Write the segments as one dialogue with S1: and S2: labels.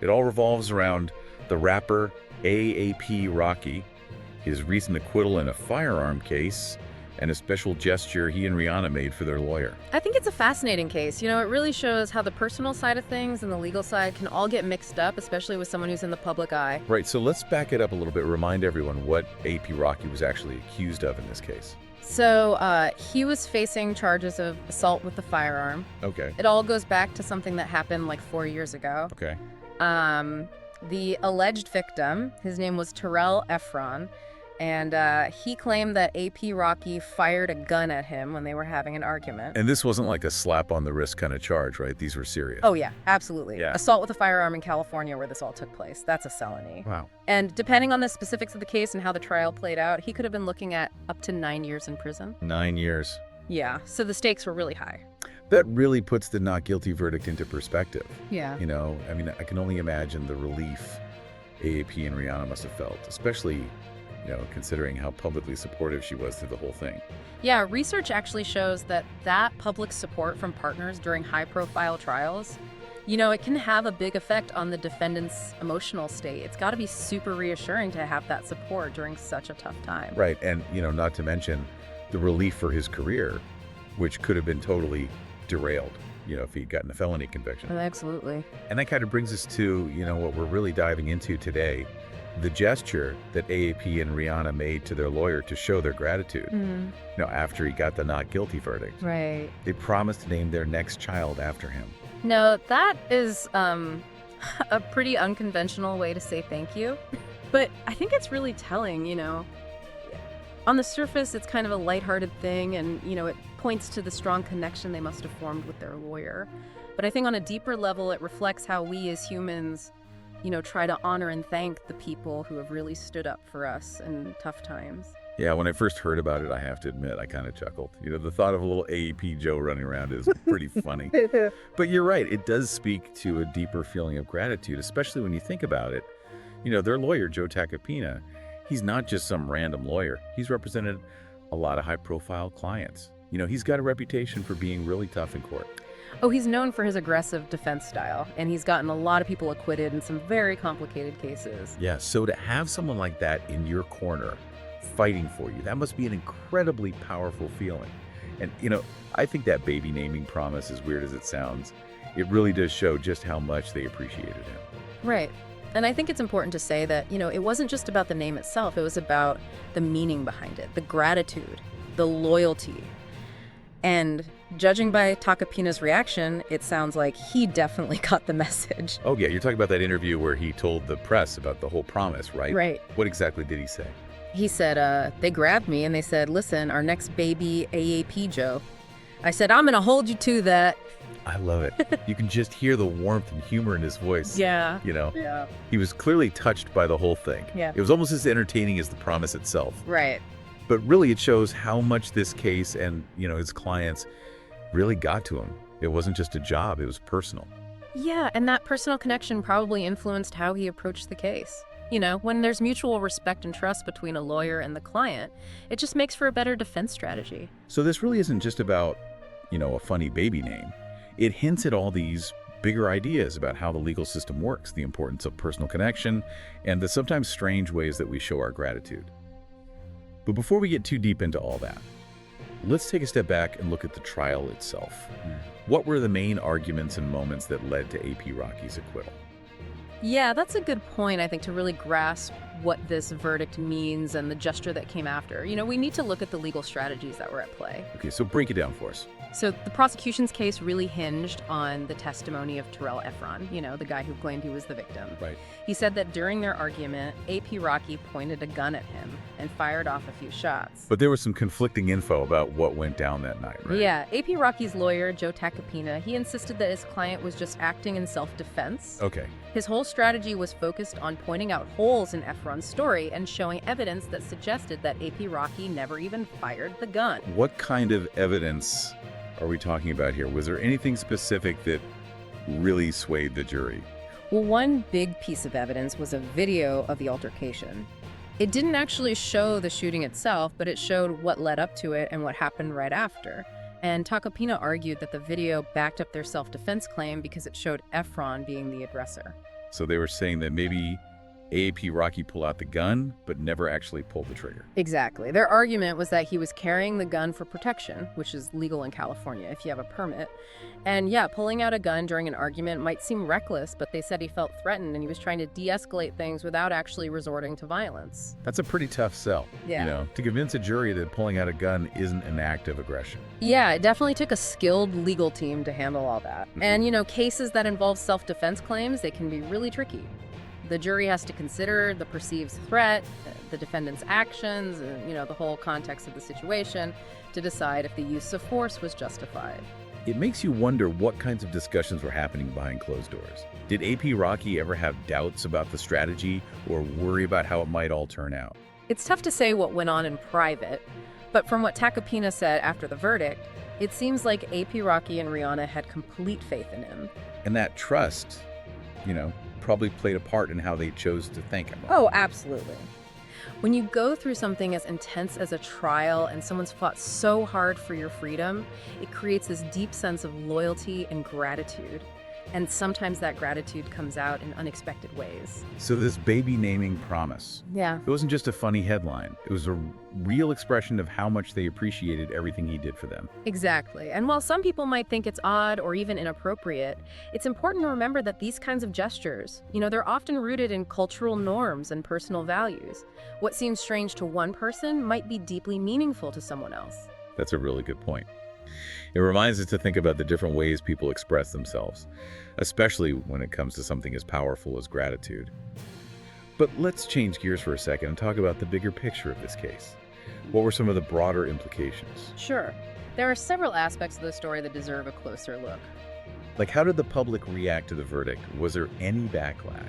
S1: It all revolves around the rapper AAP Rocky, his recent acquittal in a firearm case, and a special gesture he and Rihanna made for their lawyer.
S2: I think it's a fascinating case. It really shows how the personal side of things and the legal side can all get mixed up, especially with someone who's in the public eye.
S1: Right, so let's back it up a little bit, remind everyone what AP Rocky was actually accused of in this case.
S2: So he was facing charges of assault with a firearm.
S1: Okay.
S2: It all goes back to something that happened like 4 years ago.
S1: Okay.
S2: The alleged victim, his name was Terrell Efron, and he claimed that AP Rocky fired a gun at him when they were having an argument.
S1: And this wasn't like a slap on the wrist kind of charge, right? These were serious.
S2: Oh, yeah, absolutely.
S1: Yeah.
S2: Assault with a firearm in California where this all took place. That's a felony.
S1: Wow.
S2: And depending on the specifics of the case and how the trial played out, he could have been looking at up to 9 years in prison.
S1: 9 years.
S2: Yeah, so the stakes were really high.
S1: That really puts the not guilty verdict into perspective.
S2: Yeah.
S1: I can only imagine the relief AAP and Rihanna must have felt, especially, considering how publicly supportive she was through the whole thing.
S2: Yeah, research actually shows that public support from partners during high-profile trials, it can have a big effect on the defendant's emotional state. It's got to be super reassuring to have that support during such a tough time.
S1: Right, and, not to mention the relief for his career, which could have been totally derailed, if he'd gotten a felony conviction.
S2: Oh, absolutely.
S1: And that kind of brings us to, what we're really diving into today, the gesture that AAP and Rihanna made to their lawyer to show their gratitude, after he got the not guilty verdict.
S2: Right.
S1: They promised to name their next child after him.
S2: No, that is a pretty unconventional way to say thank you. But I think it's really telling, On the surface, it's kind of a lighthearted thing, and, it points to the strong connection they must have formed with their lawyer. But I think on a deeper level, it reflects how we as humans, try to honor and thank the people who have really stood up for us in tough times.
S1: Yeah, when I first heard about it, I have to admit, I kind of chuckled. The thought of a little AAP Joe running around is pretty funny. But you're right, it does speak to a deeper feeling of gratitude, especially when you think about it. Their lawyer, Joe Tacopina, he's not just some random lawyer. He's represented a lot of high-profile clients. He's got a reputation for being really tough in court.
S2: Oh, he's known for his aggressive defense style, and he's gotten a lot of people acquitted in some very complicated cases.
S1: Yeah, so to have someone like that in your corner fighting for you, that must be an incredibly powerful feeling. And, I think that baby naming promise, as weird as it sounds, it really does show just how much they appreciated him.
S2: Right. And I think it's important to say that, it wasn't just about the name itself. It was about the meaning behind it, the gratitude, the loyalty. And judging by Tacopina's reaction, it sounds like he definitely got the message.
S1: Oh, yeah, you're talking about that interview where he told the press about the whole promise, right?
S2: Right.
S1: What exactly did he say?
S2: He said, they grabbed me and they said, listen, our next baby, AAP Joe. I said, I'm going to hold you to that.
S1: I love it. You can just hear the warmth and humor in his voice.
S2: Yeah.
S1: Yeah. He was clearly touched by the whole thing.
S2: Yeah.
S1: It was almost as entertaining as the promise itself.
S2: Right.
S1: But really, it shows how much this case and, his clients really got to him. It wasn't just a job, it was personal.
S2: Yeah, and that personal connection probably influenced how he approached the case. When there's mutual respect and trust between a lawyer and the client, it just makes for a better defense strategy.
S1: So this really isn't just about, a funny baby name. It hints at all these bigger ideas about how the legal system works, the importance of personal connection, and the sometimes strange ways that we show our gratitude. But before we get too deep into all that, let's take a step back and look at the trial itself. What were the main arguments and moments that led to AP Rocky's acquittal?
S2: Yeah, that's a good point, I think, to really grasp what this verdict means and the gesture that came after. We need to look at the legal strategies that were at play.
S1: Okay, so break it down for us.
S2: So the prosecution's case really hinged on the testimony of Terrell Efron, the guy who claimed he was the victim.
S1: Right.
S2: He said that during their argument, AP Rocky pointed a gun at him and fired off a few shots.
S1: But there was some conflicting info about what went down that night, right?
S2: Yeah, AP Rocky's lawyer, Joe Tacopina, he insisted that his client was just acting in self-defense.
S1: Okay.
S2: His whole strategy was focused on pointing out holes in Efron's story and showing evidence that suggested that AP Rocky never even fired the gun.
S1: What kind of evidence are we talking about here? Was there anything specific that really swayed the jury?
S2: Well, one big piece of evidence was a video of the altercation. It didn't actually show the shooting itself, but it showed what led up to it and what happened right after. And Tacopina argued that the video backed up their self-defense claim because it showed Efron being the aggressor.
S1: So they were saying that maybe AAP Rocky pulled out the gun, but never actually pulled the trigger.
S2: Exactly. Their argument was that he was carrying the gun for protection, which is legal in California if you have a permit. And yeah, pulling out a gun during an argument might seem reckless, but they said he felt threatened and he was trying to de-escalate things without actually resorting to violence.
S1: That's a pretty tough sell.
S2: Yeah.
S1: To convince a jury that pulling out a gun isn't an act of aggression.
S2: Yeah, it definitely took a skilled legal team to handle all that. And, cases that involve self-defense claims, they can be really tricky. The jury has to consider the perceived threat, the defendant's actions, and, the whole context of the situation to decide if the use of force was justified.
S1: It makes you wonder what kinds of discussions were happening behind closed doors. Did AP Rocky ever have doubts about the strategy or worry about how it might all turn out?
S2: It's tough to say what went on in private, but from what Tacopina said after the verdict, it seems like AP Rocky and Rihanna had complete faith in him.
S1: And that trust, probably played a part in how they chose to thank him.
S2: Oh, absolutely. When you go through something as intense as a trial and someone's fought so hard for your freedom, it creates this deep sense of loyalty and gratitude. And sometimes that gratitude comes out in unexpected ways.
S1: So this baby naming promise,
S2: Yeah.
S1: it wasn't just a funny headline. It was a real expression of how much they appreciated everything he did for them.
S2: Exactly. And while some people might think it's odd or even inappropriate, it's important to remember that these kinds of gestures, they're often rooted in cultural norms and personal values. What seems strange to one person might be deeply meaningful to someone else.
S1: That's a really good point. It reminds us to think about the different ways people express themselves, especially when it comes to something as powerful as gratitude. But let's change gears for a second and talk about the bigger picture of this case. What were some of the broader implications?
S2: Sure. There are several aspects of the story that deserve a closer look.
S1: Like, how did the public react to the verdict? Was there any backlash?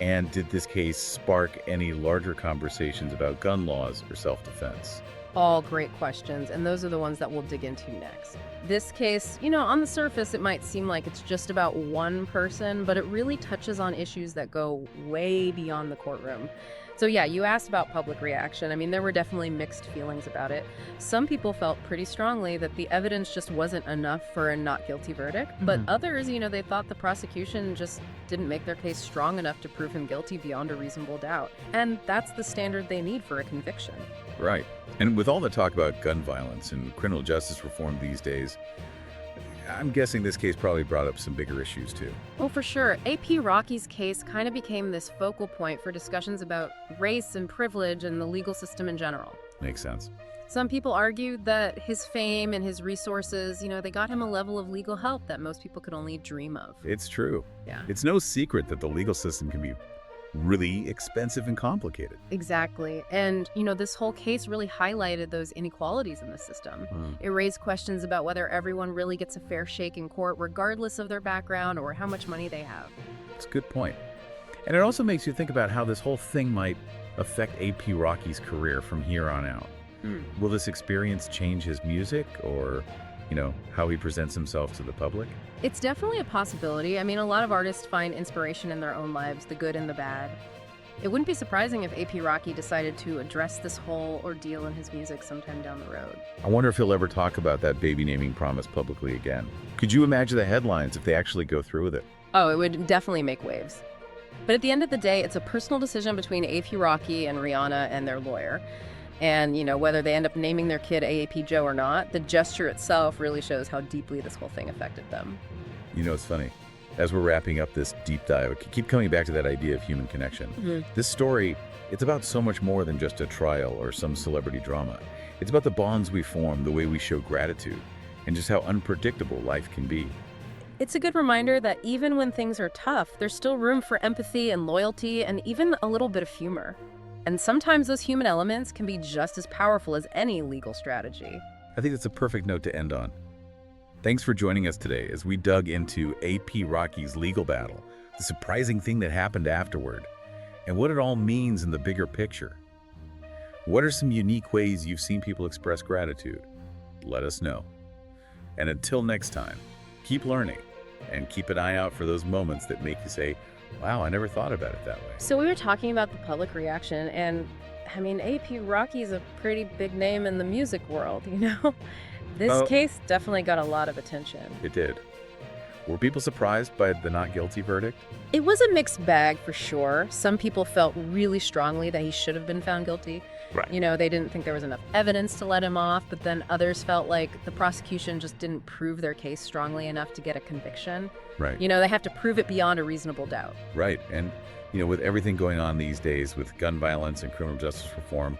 S1: And did this case spark any larger conversations about gun laws or self-defense?
S2: All great questions, and those are the ones that we'll dig into next. This case, on the surface, it might seem like it's just about one person, but it really touches on issues that go way beyond the courtroom. So yeah, you asked about public reaction. I mean, there were definitely mixed feelings about it. Some people felt pretty strongly that the evidence just wasn't enough for a not guilty verdict, but others, they thought the prosecution just didn't make their case strong enough to prove him guilty beyond a reasonable doubt. And that's the standard they need for a conviction.
S1: Right. And with all the talk about gun violence and criminal justice reform these days, I'm guessing this case probably brought up some bigger issues too.
S2: Oh, for sure. AP Rocky's case kind of became this focal point for discussions about race and privilege and the legal system in general.
S1: Makes sense.
S2: Some people argued that his fame and his resources, they got him a level of legal help that most people could only dream of.
S1: It's true.
S2: Yeah.
S1: It's no secret that the legal system can be really expensive and complicated.
S2: Exactly. And, this whole case really highlighted those inequalities in the system. It raised questions about whether everyone really gets a fair shake in court, regardless of their background or how much money they have.
S1: It's a good point. And it also makes you think about how this whole thing might affect AP Rocky's career from here on out. Will this experience change his music or, how he presents himself to the public?
S2: It's definitely a possibility. I mean, a lot of artists find inspiration in their own lives, the good and the bad. It wouldn't be surprising if AP Rocky decided to address this whole ordeal in his music sometime down the road.
S1: I wonder if he'll ever talk about that baby naming promise publicly again. Could you imagine the headlines if they actually go through with it?
S2: Oh, it would definitely make waves. But at the end of the day, it's a personal decision between AP Rocky and Rihanna and their lawyer. And, whether they end up naming their kid AAP Joe or not, the gesture itself really shows how deeply this whole thing affected them.
S1: It's funny. As we're wrapping up this deep dive, I keep coming back to that idea of human connection. This story, it's about so much more than just a trial or some celebrity drama. It's about the bonds we form, the way we show gratitude, and just how unpredictable life can be.
S2: It's a good reminder that even when things are tough, there's still room for empathy and loyalty and even a little bit of humor. And sometimes those human elements can be just as powerful as any legal strategy.
S1: I think that's a perfect note to end on. Thanks for joining us today as we dug into AP Rocky's legal battle, the surprising thing that happened afterward, and what it all means in the bigger picture. What are some unique ways you've seen people express gratitude? Let us know. And until next time, keep learning and keep an eye out for those moments that make you say, wow, I never thought about it that way.
S2: So we were talking about the public reaction, and I mean, AP Rocky's a pretty big name in the music world, This case definitely got a lot of attention.
S1: It did. Were people surprised by the not guilty verdict?
S2: It was a mixed bag for sure. Some people felt really strongly that he should have been found guilty.
S1: Right.
S2: They didn't think there was enough evidence to let him off, but then others felt like the prosecution just didn't prove their case strongly enough to get a conviction.
S1: Right.
S2: They have to prove it beyond a reasonable doubt.
S1: Right. And, with everything going on these days with gun violence and criminal justice reform,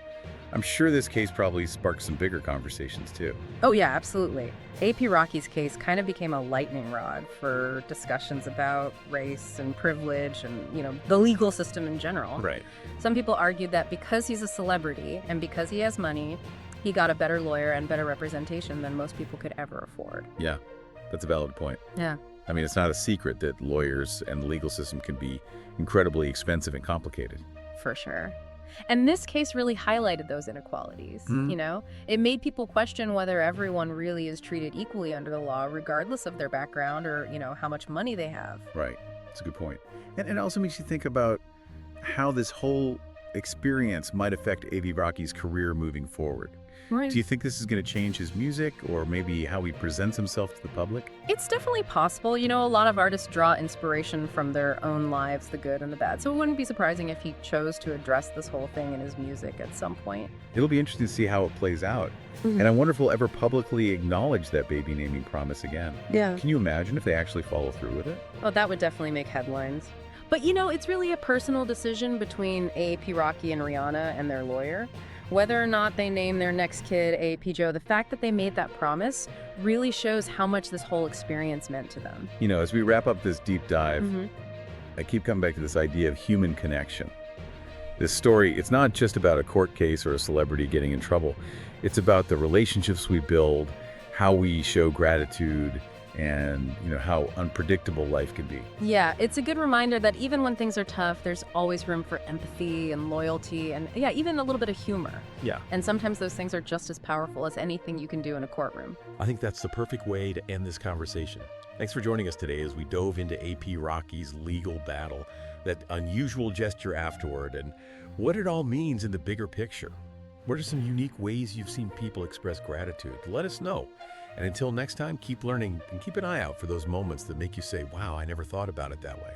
S1: I'm sure this case probably sparked some bigger conversations, too.
S2: Oh, yeah, absolutely. A.P. Rocky's case kind of became a lightning rod for discussions about race and privilege and, the legal system in general.
S1: Right.
S2: Some people argued that because he's a celebrity and because he has money, he got a better lawyer and better representation than most people could ever afford.
S1: Yeah, that's a valid point.
S2: Yeah.
S1: I mean, it's not a secret that lawyers and the legal system can be incredibly expensive and complicated.
S2: For sure. And this case really highlighted those inequalities, It made people question whether everyone really is treated equally under the law, regardless of their background or, how much money they have.
S1: Right. That's a good point. And it also makes you think about how this whole experience might affect A.V. Rocky's career moving forward.
S2: Right.
S1: Do you think this is going to change his music or maybe how he presents himself to the public?
S2: It's definitely possible. A lot of artists draw inspiration from their own lives, the good and the bad. So it wouldn't be surprising if he chose to address this whole thing in his music at some point.
S1: It'll be interesting to see how it plays out. And I wonder if he'll ever publicly acknowledge that baby naming promise again.
S2: Yeah.
S1: Can you imagine if they actually follow through with it?
S2: Oh, that would definitely make headlines. But, it's really a personal decision between A.P. Rocky and Rihanna and their lawyer. Whether or not they name their next kid A.P. Joe, the fact that they made that promise really shows how much this whole experience meant to them.
S1: As we wrap up this deep dive, I keep coming back to this idea of human connection. This story, it's not just about a court case or a celebrity getting in trouble. It's about the relationships we build, how we show gratitude, and how unpredictable life can be.
S2: Yeah, it's a good reminder that even when things are tough, there's always room for empathy and loyalty and, even a little bit of humor.
S1: Yeah.
S2: And sometimes those things are just as powerful as anything you can do in a courtroom.
S3: I think that's the perfect way to end this conversation. Thanks for joining us today as we dove into A.P. Rocky's legal battle, that unusual gesture afterward, and what it all means in the bigger picture. What are some unique ways you've seen people express gratitude? Let us know. And until next time, keep learning and keep an eye out for those moments that make you say, wow, I never thought about it that way.